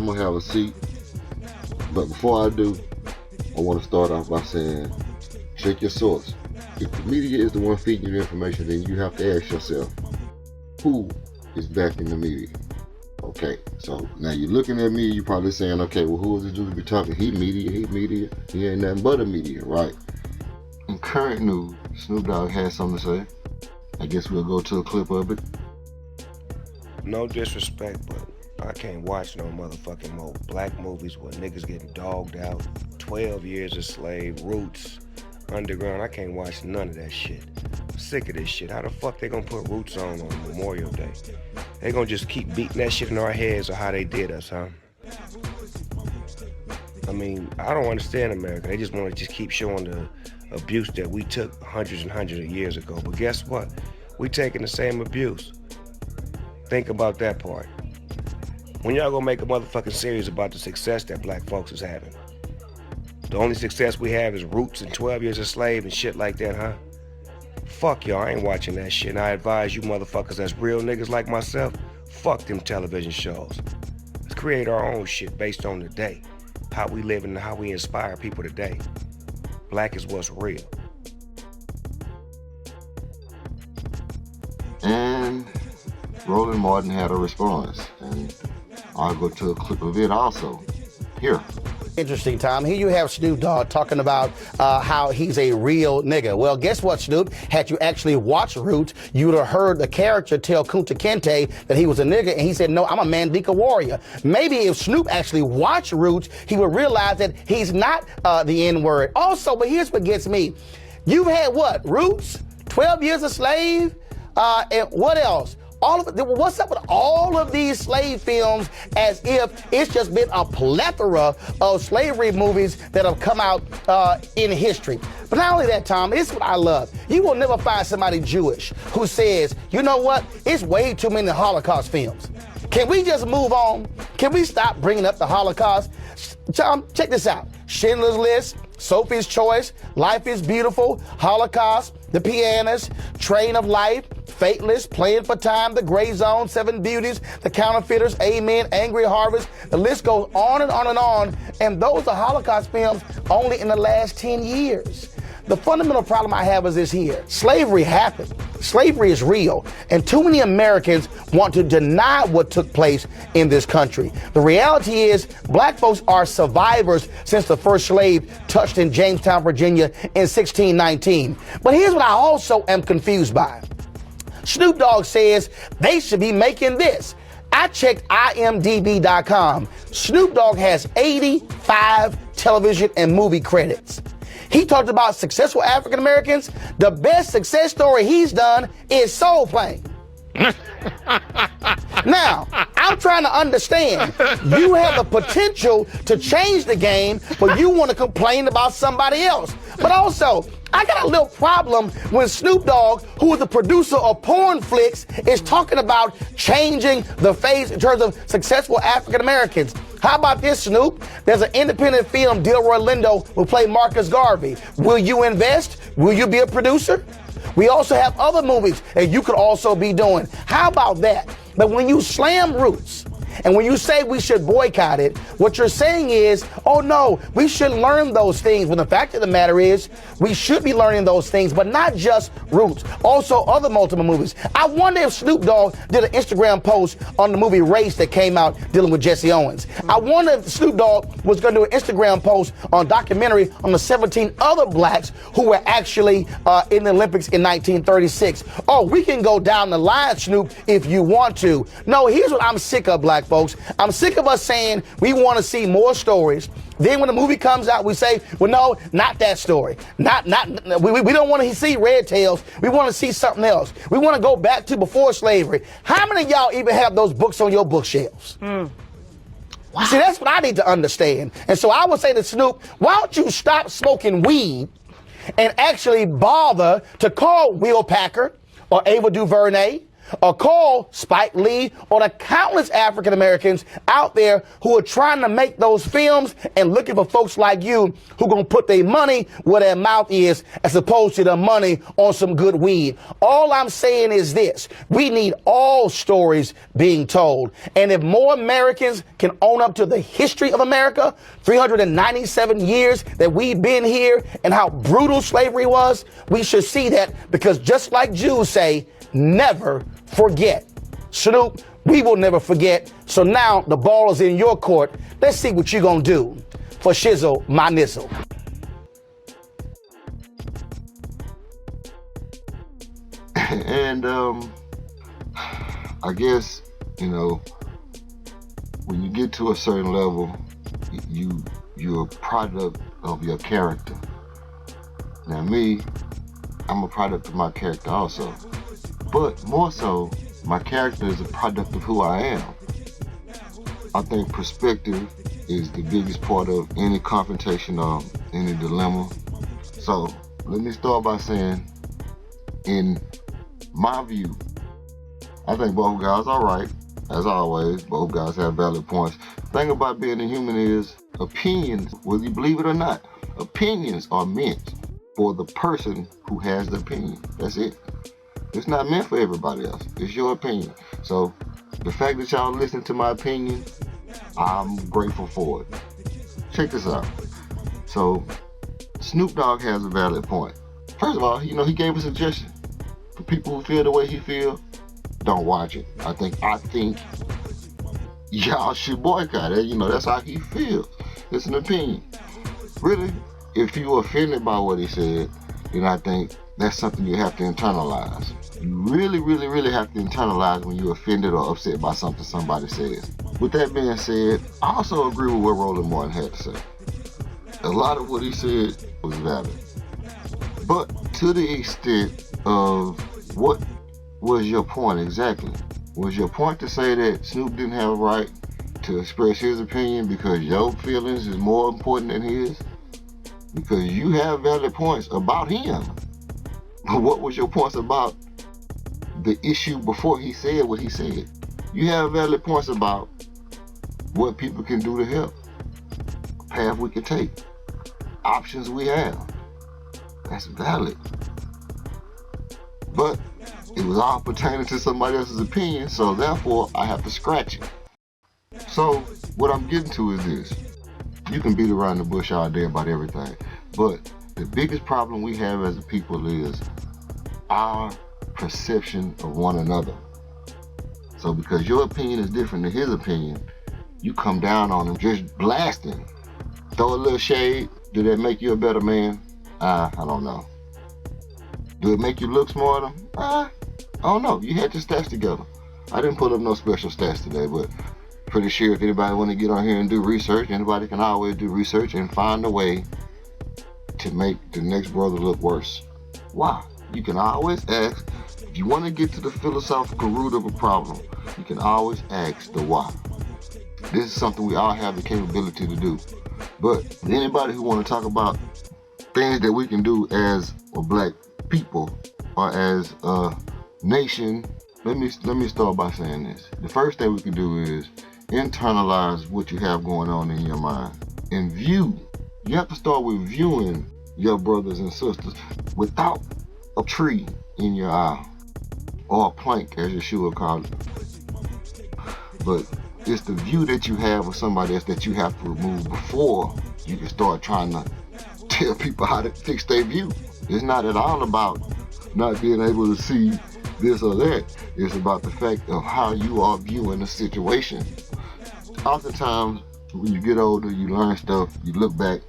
I'm gonna have a seat. But before I do, I want to start off by saying, check your source. If the media is the one feeding you the information, then you have to ask yourself, who is backing the media? Okay, so now you're looking at me, you're probably saying, okay, well, who is this dude to be talking? He media. He ain't nothing but a media, right? In current news, Snoop Dogg has something to say. I guess we'll go to a clip of it. No disrespect, but I can't watch no motherfucking more black movies where niggas getting dogged out, 12 years a slave, Roots, Underground. I can't watch none of that shit. I'm sick of this shit. How the fuck they gonna put Roots on Memorial Day? They gonna just keep beating that shit in our heads or how they did us, huh? I mean, I don't understand America. They just want to just keep showing the abuse that we took hundreds and hundreds of years ago. But guess what? We taking the same abuse. Think about that part. When y'all gonna make a motherfucking series about the success that black folks is having? The only success we have is Roots and 12 Years a Slave and shit like that, huh? Fuck y'all, I ain't watching that shit. And I advise you motherfuckers that's real niggas like myself, fuck them television shows. Let's create our own shit based on the day. How we live and how we inspire people today. Black is what's real. And Roland Martin had a response. And I'll go to a clip of it also. Here. Interesting, Tom. Here you have Snoop Dogg talking about how he's a real nigga. Well, guess what, Snoop? Had you actually watched Roots, you would have heard the character tell Kunta Kinte that he was a nigga, and he said, no, I'm a Mandinka warrior. Maybe if Snoop actually watched Roots, he would realize that he's not the N-word. Also, but here's what gets me. You've had what? Roots, 12 Years a Slave, and what else? What's up with all of these slave films as if it's just been a plethora of slavery movies that have come out in history? But not only that, Tom, this is what I love. You will never find somebody Jewish who says, you know what, it's way too many Holocaust films. Can we just move on? Can we stop bringing up the Holocaust? Tom, check this out. Schindler's List, Sophie's Choice, Life is Beautiful, Holocaust, The Pianist, Train of Life, Fateless, Playing for Time, The Gray Zone, Seven Beauties, The Counterfeiters, Amen, Angry Harvest. The list goes on and on and on. And those are Holocaust films only in the last 10 years. The fundamental problem I have is this here. Slavery happened. Slavery is real. And too many Americans want to deny what took place in this country. The reality is black folks are survivors since the first slave touched in Jamestown, Virginia in 1619. But here's what I also am confused by. Snoop Dogg says they should be making this. I checked IMDb.com. Snoop Dogg has 85 television and movie credits. He talked about successful African Americans. The best success story he's done is Soul Plane. Now, I'm trying to understand. You have the potential to change the game, but you want to complain about somebody else. But also, I got a little problem when Snoop Dogg, who is the producer of porn flicks, is talking about changing the face in terms of successful African Americans. How about this, Snoop? There's an independent film, Delroy Lindo will play Marcus Garvey. Will you invest? Will you be a producer? We also have other movies that you could also be doing. How about that? But when you slam Roots, and when you say we should boycott it, what you're saying is, oh no, we should learn those things. When the fact of the matter is, we should be learning those things, but not just Roots, also other multiple movies. I wonder if Snoop Dogg did an Instagram post on the movie Race that came out dealing with Jesse Owens. I wonder if Snoop Dogg was going to do an Instagram post on a documentary on the 17 other blacks who were actually in the Olympics in 1936. Oh, we can go down the line, Snoop, if you want to. No, here's what I'm sick of, black folks. I'm sick of us saying we want to see more stories. Then when the movie comes out, we say, well, no, not that story. We don't want to see red tails. We want to see something else. We want to go back to before slavery. How many of y'all even have those books on your bookshelves? Wow. See, that's what I need to understand. And so I would say to Snoop, why don't you stop smoking weed and actually bother to call Will Packer or Ava DuVernay or call Spike Lee or the countless African Americans out there who are trying to make those films and looking for folks like you who gonna put their money where their mouth is as opposed to their money on some good weed. All I'm saying is this: we need all stories being told. And if more Americans can own up to the history of America, 397 years that we've been here, and how brutal slavery was, we should see that, because just like Jews say, never forget. Snoop, we will never forget. So now the ball is in your court. Let's see what you're gonna do for Shizzle, my nizzle. And I guess, you know, when you get to a certain level, you're a product of your character. Now me, I'm a product of my character also. But more so, my character is a product of who I am. I think perspective is the biggest part of any confrontation or any dilemma. So let me start by saying, in my view, I think both guys are right. As always, both guys have valid points. The thing about being a human is opinions, whether you believe it or not, opinions are meant for the person who has the opinion. That's it. It's not meant for everybody else. It's your opinion. So the fact that y'all listen to my opinion, I'm grateful for it. Check this out. So Snoop Dogg has a valid point. First of all, you know, he gave a suggestion. For people who feel the way he feel, don't watch it. I think y'all should boycott it. You know, that's how he feels. It's an opinion. Really, if you're offended by what he said, then I think that's something you have to internalize. You really, really, really have to internalize when you're offended or upset by something somebody says. With that being said, I also agree with what Roland Martin had to say. A lot of what he said was valid. But to the extent of what was your point exactly? Was your point to say that Snoop didn't have a right to express his opinion because your feelings is more important than his? Because you have valid points about him. But what was your points about the issue before he said what he said? You have valid points about what people can do to help, a path we can take, options we have. That's valid. But it was all pertaining to somebody else's opinion, so therefore I have to scratch it. So what I'm getting to is this. You can beat around the bush all day about everything, but the biggest problem we have as a people is our perception of one another. So because your opinion is different than his opinion, you come down on him just blasting. Throw a little shade. Do that make you a better man? I don't know. Do it make you look smarter? I don't know. You had your stats together. I didn't put up no special stats today, but pretty sure if anybody want to get on here and do research, anybody can always do research and find a way to make the next brother look worse. Why? You can always ask. If you want to get to the philosophical root of a problem, you can always ask the why. This is something we all have the capability to do. But anybody who want to talk about things that we can do as a black people or as a nation, let me start by saying this. The first thing we can do is internalize what you have going on in your mind and view. You have to start with viewing your brothers and sisters without a tree in your eye, or a plank as Yeshua called it. But it's the view that you have of somebody else that you have to remove before you can start trying to tell people how to fix their view. It's not at all about not being able to see this or that. It's about the fact of how you are viewing a situation. Oftentimes, when you get older, you learn stuff, you look back,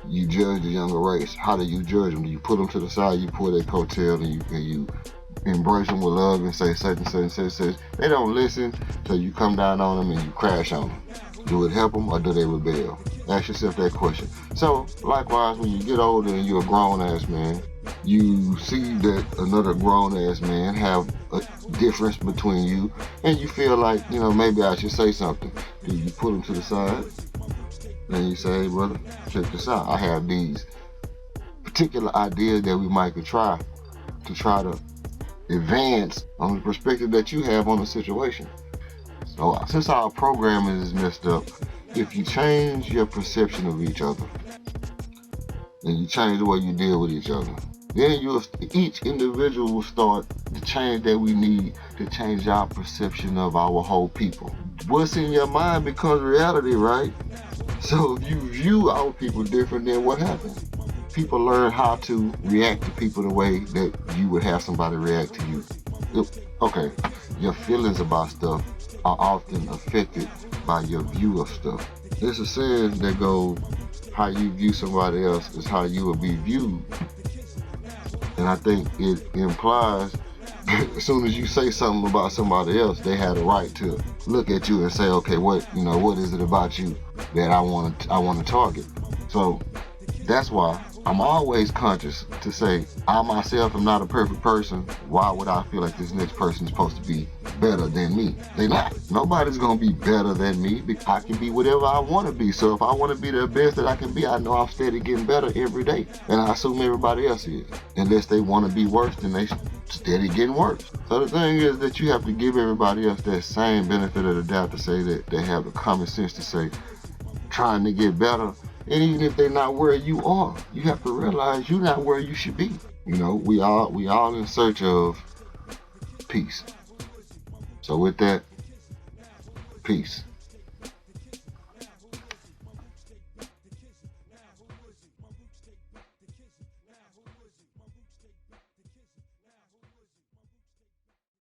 you judge the younger race. How do you judge them? Do you put them to the side, you pull their coattail, and you embrace them with love and say such and such and such and such? They don't listen, so you come down on them and you crash on them. Do it help them or do they rebel? Ask yourself that question. So, likewise, when you get older and you're a grown-ass man, you see that another grown-ass man have a difference between you, and you feel like, you know, maybe I should say something. Do you put them to the side? And you say, hey, brother, check this out. I have these particular ideas that we might could try to advance on the perspective that you have on the situation. So since our programming is messed up, if you change your perception of each other, and you change the way you deal with each other, then each individual will start the change that we need to change our perception of our whole people. What's in your mind becomes reality, right? So if you view our people different, then what happens? People learn how to react to people the way that you would have somebody react to you. Okay, your feelings about stuff are often affected by your view of stuff. There's a saying that goes, how you view somebody else is how you will be viewed. And I think it implies as soon as you say something about somebody else, they have the right to look at you and say, okay, what is it about you that I want to target? So that's why I'm always conscious to say, I myself am not a perfect person. Why would I feel like this next person is supposed to be better than me? They're not. Nobody's going to be better than me. I can be whatever I want to be. So if I want to be the best that I can be, I know I'm steady getting better every day. And I assume everybody else is. Unless they want to be worse, then they steady getting worse. So the thing is that you have to give everybody else that same benefit of the doubt to say that they have the common sense to say, trying to get better. And even if they're not where you are, you have to realize you're not where you should be. We all in search of peace. So with that, peace.